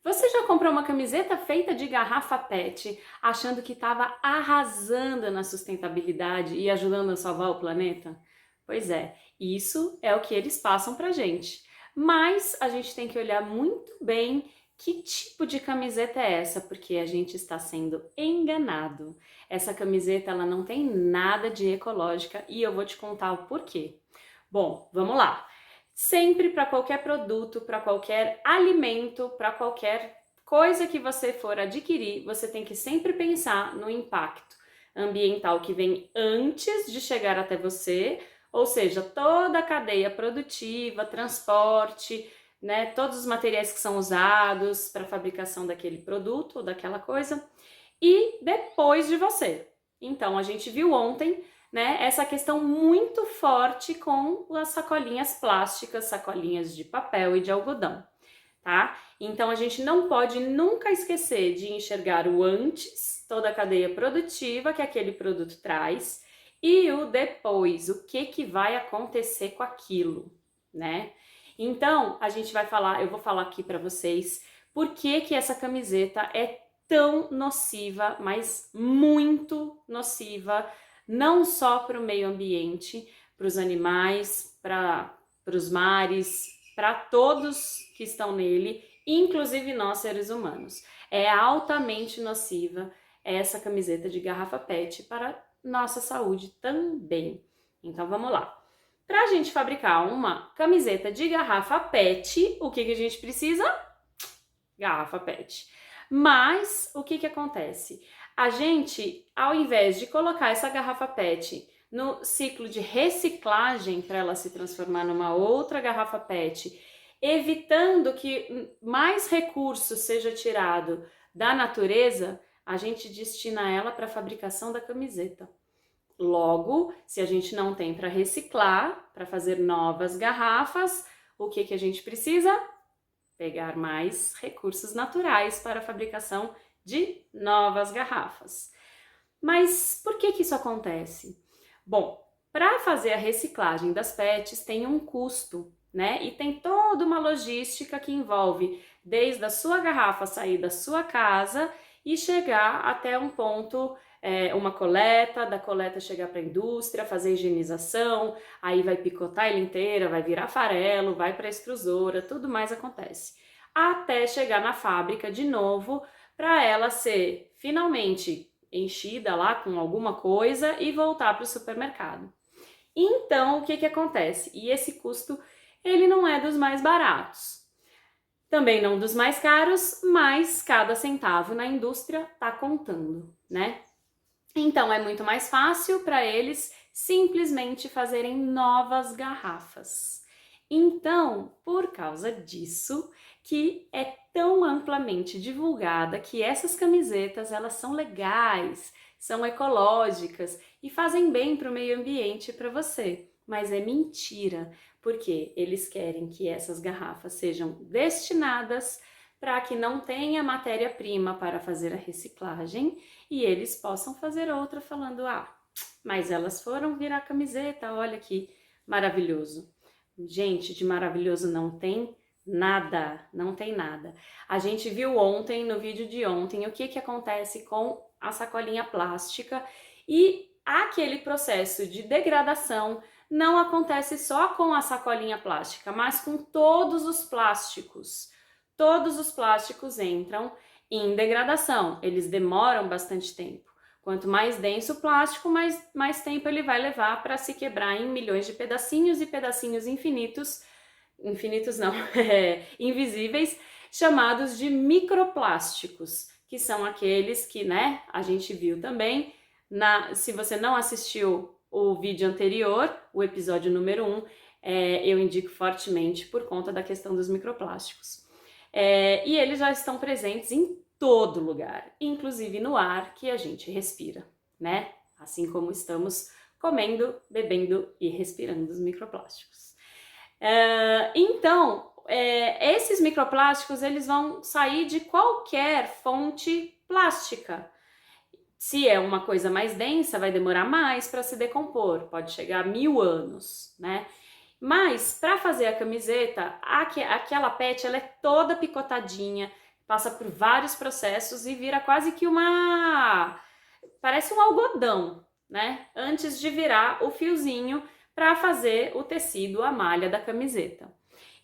Você já comprou uma camiseta feita de garrafa PET, achando que estava arrasando na sustentabilidade e ajudando a salvar o planeta? Pois é, isso é o que eles passam pra gente. Mas a gente tem que olhar muito bem que tipo de camiseta é essa, porque a gente está sendo enganado. Essa camiseta ela não tem nada de ecológica e eu vou te contar o porquê. Bom, vamos lá. Sempre para qualquer produto, para qualquer alimento, para qualquer coisa que você for adquirir, você tem que sempre pensar no impacto ambiental que vem antes de chegar até você, ou seja, toda a cadeia produtiva, transporte, né, todos os materiais que são usados para a fabricação daquele produto ou daquela coisa, e depois de você. Então, a gente viu ontem, né, essa questão muito forte com as sacolinhas plásticas, sacolinhas de papel e de algodão, tá? Então, a gente não pode nunca esquecer de enxergar o antes, toda a cadeia produtiva que aquele produto traz, e o depois, o que que vai acontecer com aquilo, né? Então, a gente vai falar, eu vou falar aqui para vocês por que que essa camiseta é tão nociva, mas muito nociva, não só para o meio ambiente, para os animais, para os mares, para todos que estão nele, inclusive nós seres humanos. É altamente nociva essa camiseta de garrafa PET para nossa saúde também. Então vamos lá. Para a gente fabricar uma camiseta de garrafa PET, o que a gente precisa? Garrafa PET. Mas o que acontece? A gente, ao invés de colocar essa garrafa PET no ciclo de reciclagem para ela se transformar numa outra garrafa PET, evitando que mais recurso seja tirado da natureza, a gente destina ela para a fabricação da camiseta. Logo, se a gente não tem para reciclar, para fazer novas garrafas, o que a gente precisa? Pegar mais recursos naturais para a fabricação de novas garrafas. Mas por que isso acontece? Bom, para fazer a reciclagem das PETs tem um custo, né? E tem toda uma logística que envolve desde a sua garrafa sair da sua casa e chegar até um ponto, uma coleta, da coleta chegar para a indústria, fazer higienização, aí vai picotar ela inteira, vai virar farelo, vai para a extrusora, tudo mais acontece. Até chegar na fábrica de novo, para ela ser finalmente enchida lá com alguma coisa e voltar para o supermercado. Então, o que acontece? E esse custo, ele não é dos mais baratos. Também não dos mais caros, mas cada centavo na indústria está contando, né? Então, é muito mais fácil para eles simplesmente fazerem novas garrafas. Então, por causa disso, que é tão amplamente divulgada que essas camisetas, elas são legais, são ecológicas e fazem bem para o meio ambiente e para você. Mas é mentira, porque eles querem que essas garrafas sejam destinadas para que não tenha matéria-prima para fazer a reciclagem e eles possam fazer outra falando, mas elas foram virar camiseta, olha que maravilhoso. Gente, de maravilhoso não tem nada, não tem nada. A gente viu ontem, no vídeo de ontem, o que acontece com a sacolinha plástica e aquele processo de degradação não acontece só com a sacolinha plástica, mas com todos os plásticos. Todos os plásticos entram em degradação, eles demoram bastante tempo. Quanto mais denso o plástico, mais tempo ele vai levar para se quebrar em milhões de pedacinhos e pedacinhos infinitos, infinitos não, invisíveis, chamados de microplásticos, que são aqueles que, né, a gente viu também, se você não assistiu o vídeo anterior, o episódio número 1, eu indico fortemente por conta da questão dos microplásticos. E eles já estão presentes em todo lugar, inclusive no ar que a gente respira, né? Assim como estamos comendo, bebendo e respirando os microplásticos. Então, esses microplásticos eles vão sair de qualquer fonte plástica. Se é uma coisa mais densa, vai demorar mais para se decompor, pode chegar a 1000 anos, né? Mas para fazer a camiseta, aquela PET ela é toda picotadinha, passa por vários processos e vira quase que parece um algodão, né? Antes de virar o fiozinho para fazer o tecido, a malha da camiseta.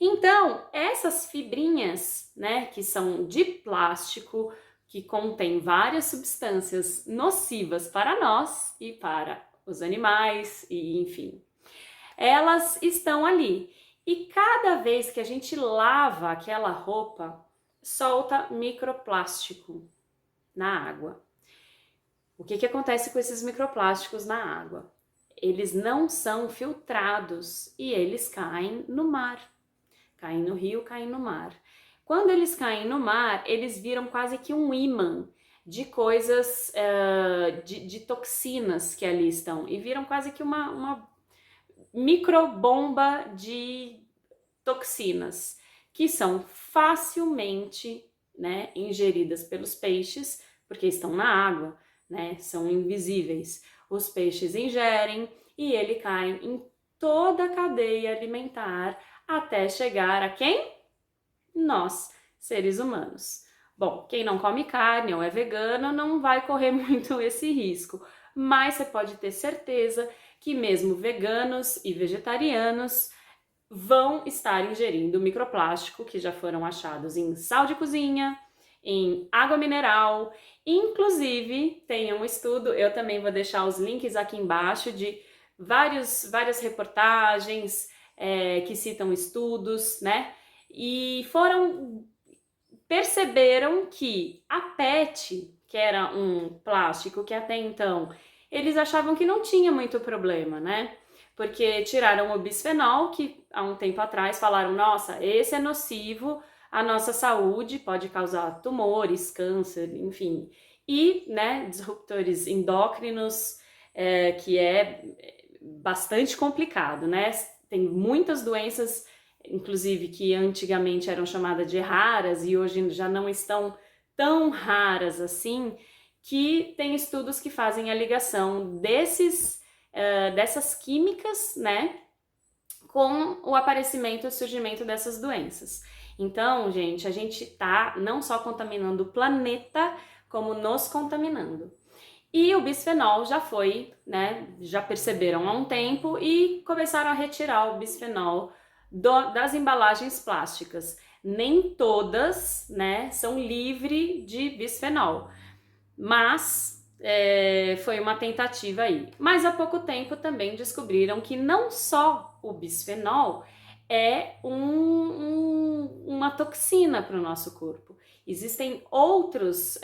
Então, essas fibrinhas, né, que são de plástico, que contém várias substâncias nocivas para nós e para os animais, e enfim, elas estão ali. E cada vez que a gente lava aquela roupa, solta microplástico na água. O que acontece com esses microplásticos na água? Eles não são filtrados e eles caem no mar. Caem no rio, caem no mar. Quando eles caem no mar, eles viram quase que um ímã de coisas, de toxinas que ali estão. E viram quase que uma microbomba de toxinas que são facilmente, né, ingeridas pelos peixes, porque estão na água, né, são invisíveis. Os peixes ingerem e ele cai em toda a cadeia alimentar até chegar a quem? Nós, seres humanos. Bom, quem não come carne ou é vegano não vai correr muito esse risco, mas você pode ter certeza que mesmo veganos e vegetarianos vão estar ingerindo microplástico que já foram achados em sal de cozinha, em água mineral, inclusive tem um estudo, eu também vou deixar os links aqui embaixo de várias reportagens que citam estudos, né? E perceberam que a PET, que era um plástico que até então eles achavam que não tinha muito problema, né? Porque tiraram o bisfenol, que há um tempo atrás falaram, nossa, esse é nocivo à nossa saúde, pode causar tumores, câncer, enfim. E, né, disruptores endócrinos, que é bastante complicado, né? Tem muitas doenças, inclusive, que antigamente eram chamadas de raras e hoje já não estão tão raras assim, que tem estudos que fazem a ligação dessas químicas, né, com o aparecimento e o surgimento dessas doenças. Então, gente, a gente tá não só contaminando o planeta, como nos contaminando. E o bisfenol já foi, né, já perceberam há um tempo e começaram a retirar o bisfenol das embalagens plásticas. Nem todas, né, são livres de bisfenol, mas foi uma tentativa aí. Mas há pouco tempo também descobriram que não só o bisfenol é uma toxina para o nosso corpo. Existem outras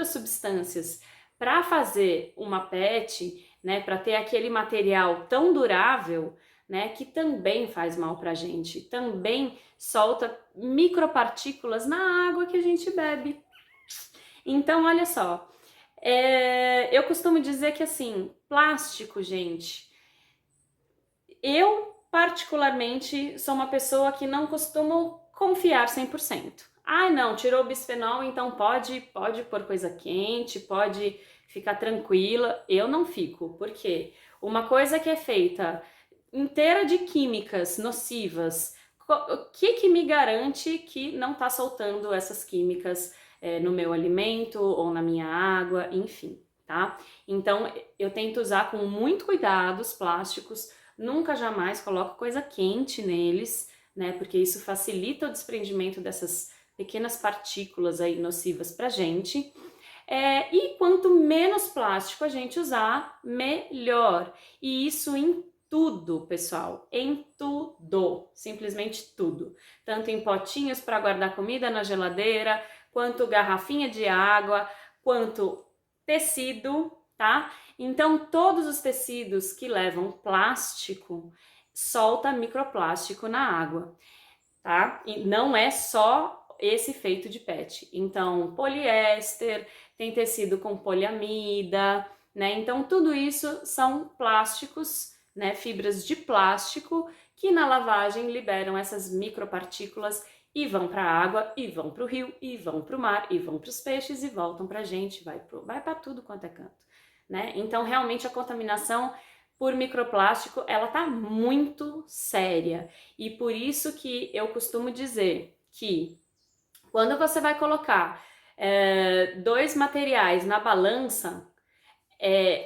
substâncias para fazer uma PET, né, para ter aquele material tão durável, né, que também faz mal para a gente, também solta micropartículas na água que a gente bebe. Então, olha só, eu costumo dizer que assim, plástico, gente, eu particularmente sou uma pessoa que não costumo confiar 100%. Ah, não, tirou o bisfenol, então pode pôr coisa quente, pode ficar tranquila. Eu não fico, porque uma coisa que é feita inteira de químicas nocivas, o que me garante que não está soltando essas químicas no meu alimento ou na minha água, enfim, tá? Então eu tento usar com muito cuidado os plásticos, nunca jamais coloco coisa quente neles, né? Porque isso facilita o desprendimento dessas pequenas partículas aí nocivas pra gente. E quanto menos plástico a gente usar, melhor. E isso em tudo, pessoal, em tudo, simplesmente tudo. Tanto em potinhos para guardar comida na geladeira, quanto garrafinha de água, quanto tecido, tá? Então, todos os tecidos que levam plástico solta microplástico na água, tá? E não é só esse feito de PET. Então, poliéster, tem tecido com poliamida, né? Então, tudo isso são plásticos, né? Fibras de plástico que na lavagem liberam essas micropartículas e vão para a água, e vão para o rio, e vão para o mar, e vão para os peixes, e voltam para a gente, vai para tudo quanto é canto, né? Então, realmente, a contaminação por microplástico, ela tá muito séria. E por isso que eu costumo dizer que Quando você vai colocar dois materiais na balança,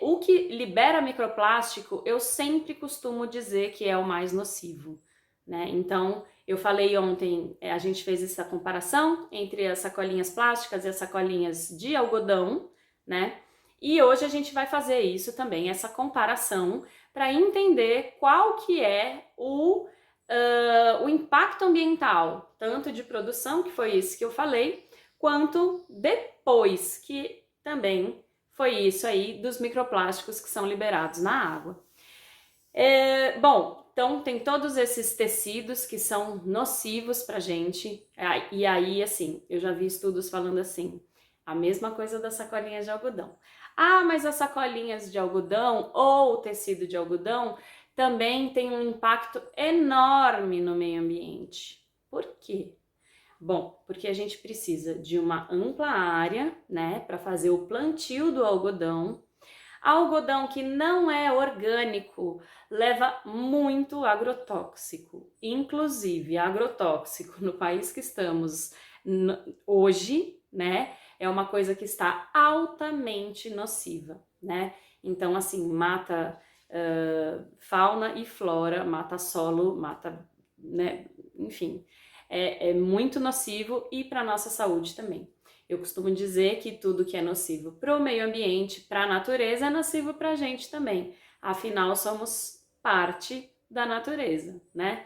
o que libera microplástico, eu sempre costumo dizer que é o mais nocivo, né? Então, eu falei ontem, a gente fez essa comparação entre as sacolinhas plásticas e as sacolinhas de algodão, né? E hoje a gente vai fazer isso também, essa comparação, para entender qual que é o impacto ambiental, tanto de produção, que foi isso que eu falei, quanto depois, que também foi isso aí dos microplásticos que são liberados na água. Bom, então tem todos esses tecidos que são nocivos pra gente, e aí, assim, eu já vi estudos falando assim, a mesma coisa das sacolinhas de algodão. Ah, mas as sacolinhas de algodão ou o tecido de algodão também tem um impacto enorme no meio ambiente. Por quê? Bom, porque a gente precisa de uma ampla área, né, para fazer o plantio do algodão. Algodão que não é orgânico leva muito agrotóxico, inclusive agrotóxico no país que estamos hoje, né? É uma coisa que está altamente nociva, né? Então, assim, mata fauna e flora, mata solo, mata, né? Enfim, é muito nocivo e para nossa saúde também. Eu costumo dizer que tudo que é nocivo para o meio ambiente, para a natureza, é nocivo para a gente também. Afinal, somos parte da natureza, né?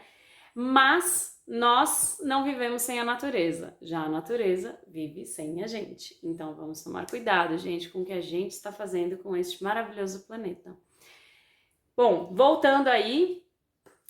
Mas nós não vivemos sem a natureza, já a natureza vive sem a gente. Então vamos tomar cuidado, gente, com o que a gente está fazendo com este maravilhoso planeta. Bom, voltando aí,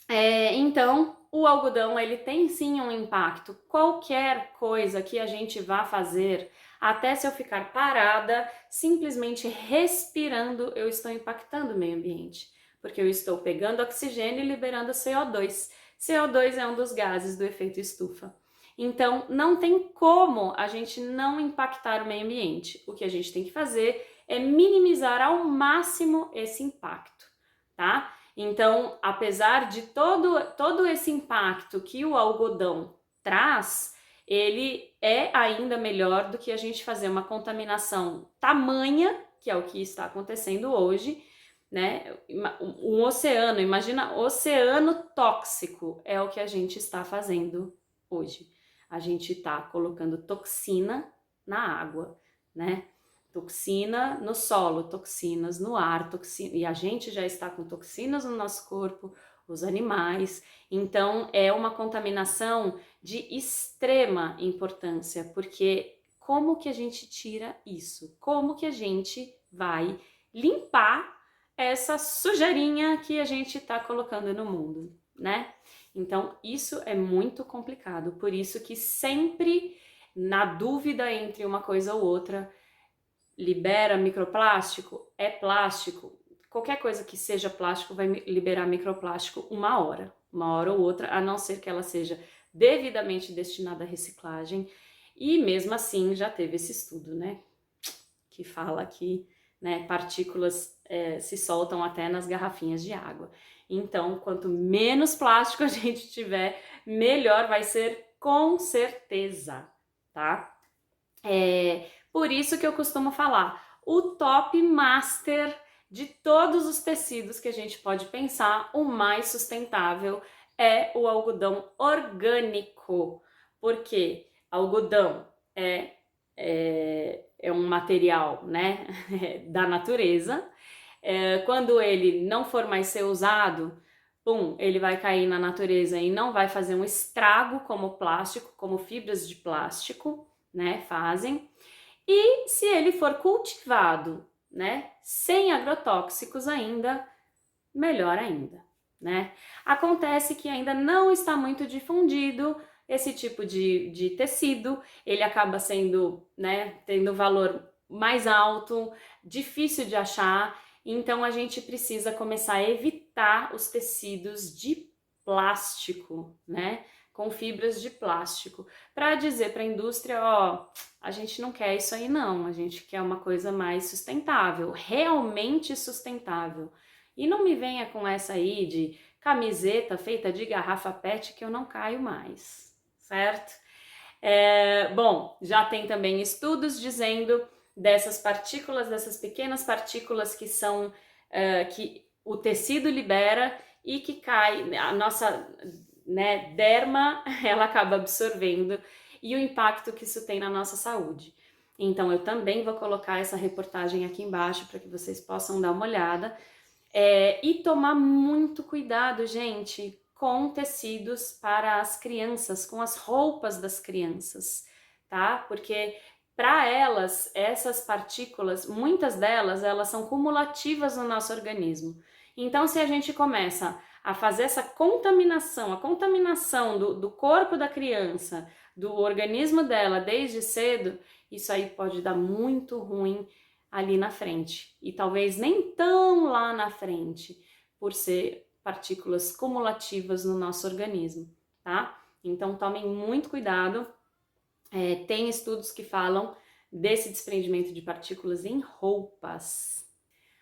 então o algodão ele tem sim um impacto. Qualquer coisa que a gente vá fazer, até se eu ficar parada, simplesmente respirando, eu estou impactando o meio ambiente, porque eu estou pegando oxigênio e liberando CO2. CO2 é um dos gases do efeito estufa. Então, não tem como a gente não impactar o meio ambiente. O que a gente tem que fazer é minimizar ao máximo esse impacto, tá? Então, apesar de todo esse impacto que o algodão traz, ele é ainda melhor do que a gente fazer uma contaminação tamanha, que é o que está acontecendo hoje, né? Um oceano, imagina, oceano tóxico é o que a gente está fazendo hoje. A gente está colocando toxina na água, né? Toxina no solo, toxinas no ar, toxina, e a gente já está com toxinas no nosso corpo, os animais. Então é uma contaminação de extrema importância, porque como que a gente tira isso? Como que a gente vai limpar essa sujeirinha que a gente está colocando no mundo, né? Então isso é muito complicado, por isso que sempre na dúvida entre uma coisa ou outra, libera microplástico? É plástico? Qualquer coisa que seja plástico vai liberar microplástico uma hora ou outra, a não ser que ela seja devidamente destinada à reciclagem. E mesmo assim já teve esse estudo, né? Que fala que, né, partículas se soltam até nas garrafinhas de água. Então, quanto menos plástico a gente tiver, melhor vai ser com certeza, tá? Por isso que eu costumo falar, o top master de todos os tecidos que a gente pode pensar, o mais sustentável é o algodão orgânico, porque algodão é um material, né, da natureza. Quando ele não for mais ser usado, ele vai cair na natureza e não vai fazer um estrago como plástico, como fibras de plástico, né, fazem. E se ele for cultivado, né, sem agrotóxicos ainda, melhor ainda, né? Acontece que ainda não está muito difundido esse tipo de tecido, ele acaba sendo, né, tendo valor mais alto, difícil de achar, então a gente precisa começar a evitar os tecidos de plástico, né? Com fibras de plástico, para dizer para a indústria, ó, a gente não quer isso aí não, a gente quer uma coisa mais sustentável, realmente sustentável. E não me venha com essa aí de camiseta feita de garrafa PET que eu não caio mais, certo? Bom, já tem também estudos dizendo dessas partículas, dessas pequenas partículas que são que o tecido libera e que cai, a nossa, né, derma, ela acaba absorvendo, e o impacto que isso tem na nossa saúde. Então eu também vou colocar essa reportagem aqui embaixo para que vocês possam dar uma olhada. E tomar muito cuidado, gente, com tecidos para as crianças, com as roupas das crianças, tá? Porque para elas, essas partículas, muitas delas, elas são cumulativas no nosso organismo. Então, se a gente começa a fazer essa contaminação, a contaminação do corpo da criança, do organismo dela desde cedo, isso aí pode dar muito ruim ali na frente, e talvez nem tão lá na frente, por ser partículas cumulativas no nosso organismo, tá? Então tomem muito cuidado. Tem estudos que falam desse desprendimento de partículas em roupas.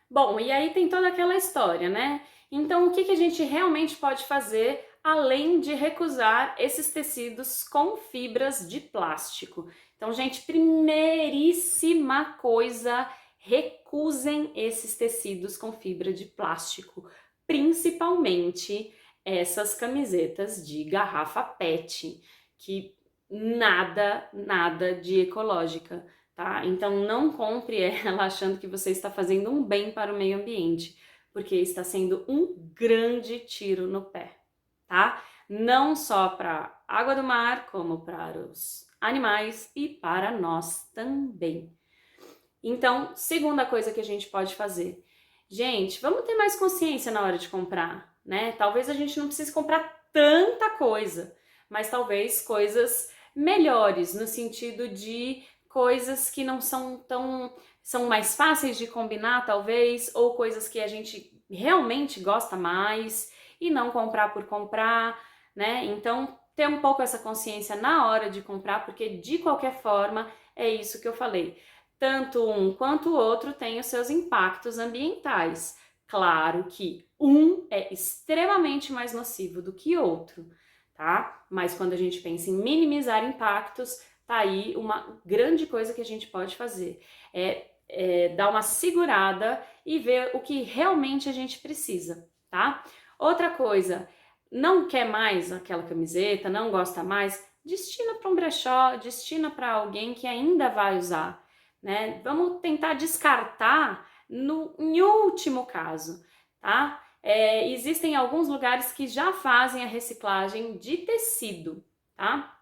Bom, e aí tem toda aquela história, né? Então o que a gente realmente pode fazer além de recusar esses tecidos com fibras de plástico? Então, gente, primeiríssima coisa, recusem esses tecidos com fibra de plástico, principalmente essas camisetas de garrafa PET, que nada de ecológica, tá? Então não compre ela achando que você está fazendo um bem para o meio ambiente, porque está sendo um grande tiro no pé, tá? Não só para a água do mar, como para os animais e para nós também. Então, segunda coisa que a gente pode fazer. Gente, vamos ter mais consciência na hora de comprar, né? Talvez a gente não precise comprar tanta coisa, mas talvez coisas melhores, no sentido de coisas que não são tão... são mais fáceis de combinar, talvez, ou coisas que a gente realmente gosta mais e não comprar por comprar, né? Então, ter um pouco essa consciência na hora de comprar, porque de qualquer forma é isso que eu falei. Tanto um quanto o outro tem os seus impactos ambientais. Claro que um é extremamente mais nocivo do que outro, tá? Mas quando a gente pensa em minimizar impactos, tá aí uma grande coisa que a gente pode fazer. Dar uma segurada e ver o que realmente a gente precisa, tá? Outra coisa, não quer mais aquela camiseta, não gosta mais, destina para um brechó, destina para alguém que ainda vai usar, né? Vamos tentar descartar em último caso, tá? Existem alguns lugares que já fazem a reciclagem de tecido, tá?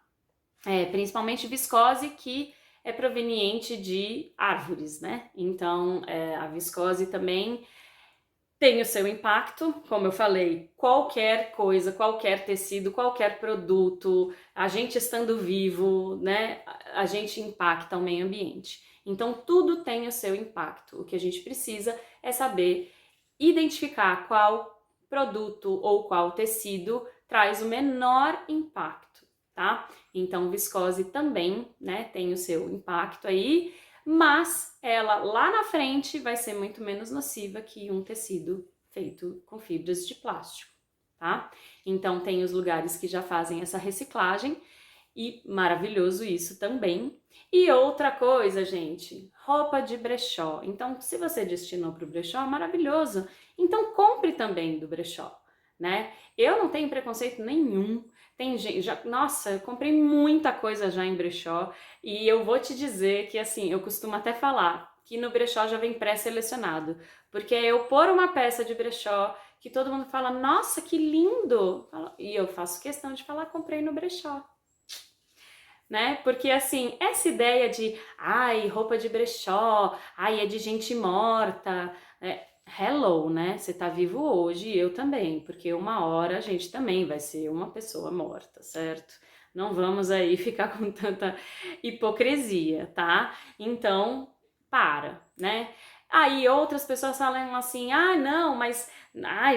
Principalmente viscose, que é proveniente de árvores, né? Então, a viscose também tem o seu impacto, como eu falei, qualquer coisa, qualquer tecido, qualquer produto, a gente estando vivo, né, a gente impacta o meio ambiente. Então, tudo tem o seu impacto. O que a gente precisa é saber identificar qual produto ou qual tecido traz o menor impacto, tá? Então, viscose também, né, tem o seu impacto aí, mas ela lá na frente vai ser muito menos nociva que um tecido feito com fibras de plástico, tá? Então tem os lugares que já fazem essa reciclagem e maravilhoso isso também. E outra coisa, gente, roupa de brechó. Então, se você destinou para o brechó, maravilhoso. Então compre também do brechó, né? Eu não tenho preconceito nenhum. Tem gente, nossa, eu comprei muita coisa já em brechó e eu vou te dizer que assim, eu costumo até falar que no brechó já vem pré-selecionado, porque eu pôr uma peça de brechó que todo mundo fala, nossa, que lindo! E eu faço questão de falar, comprei no brechó. Né? Porque assim, essa ideia de ai, roupa de brechó, ai, é de gente morta, hello, né? Você tá vivo hoje, eu também, porque uma hora a gente também vai ser uma pessoa morta, certo? Não vamos aí ficar com tanta hipocrisia, tá? Então, né? Aí outras pessoas falam assim, ah, não, mas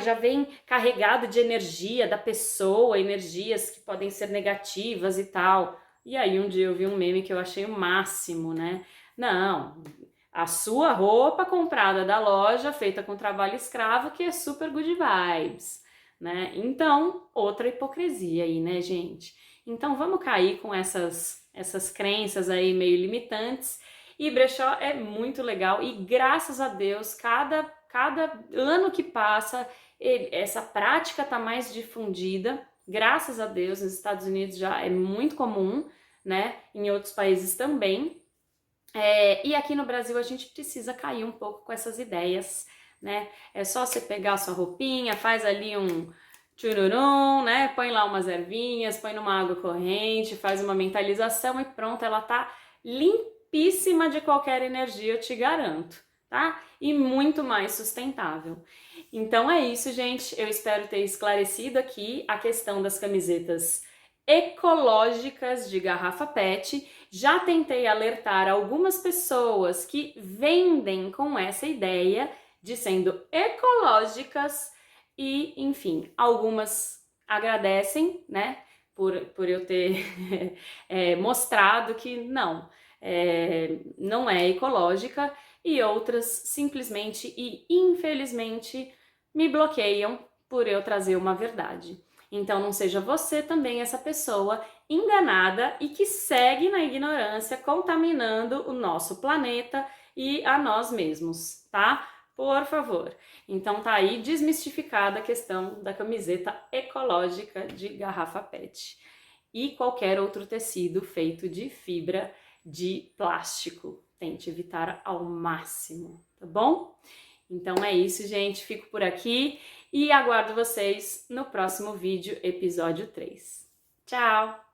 já vem carregado de energia da pessoa, energias que podem ser negativas e tal. E aí um dia eu vi um meme que eu achei o máximo, né? Não, a sua roupa comprada da loja, feita com trabalho escravo, que é super good vibes, né? Então, outra hipocrisia aí, né, gente? Então vamos cair com essas crenças aí meio limitantes. E brechó é muito legal e graças a Deus, cada ano que passa, essa prática está mais difundida. Graças a Deus, nos Estados Unidos já é muito comum, né? Em outros países também. E aqui no Brasil a gente precisa cair um pouco com essas ideias, né? É só você pegar a sua roupinha, faz ali um tchururum, né? Põe lá umas ervinhas, põe numa água corrente, faz uma mentalização e pronto, ela tá limpíssima de qualquer energia, eu te garanto, tá? E muito mais sustentável. Então é isso, gente. Eu espero ter esclarecido aqui a questão das camisetas ecológicas de garrafa PET. Já tentei alertar algumas pessoas que vendem com essa ideia de sendo ecológicas e, enfim, algumas agradecem, né, por eu ter mostrado que não é ecológica, e outras simplesmente e infelizmente me bloqueiam por eu trazer uma verdade. Então não seja você também essa pessoa enganada e que segue na ignorância, contaminando o nosso planeta e a nós mesmos, tá? Por favor. Então tá aí desmistificada a questão da camiseta ecológica de garrafa PET e qualquer outro tecido feito de fibra de plástico. Tente evitar ao máximo, tá bom? Então é isso, gente. Fico por aqui e aguardo vocês no próximo vídeo, episódio 3. Tchau!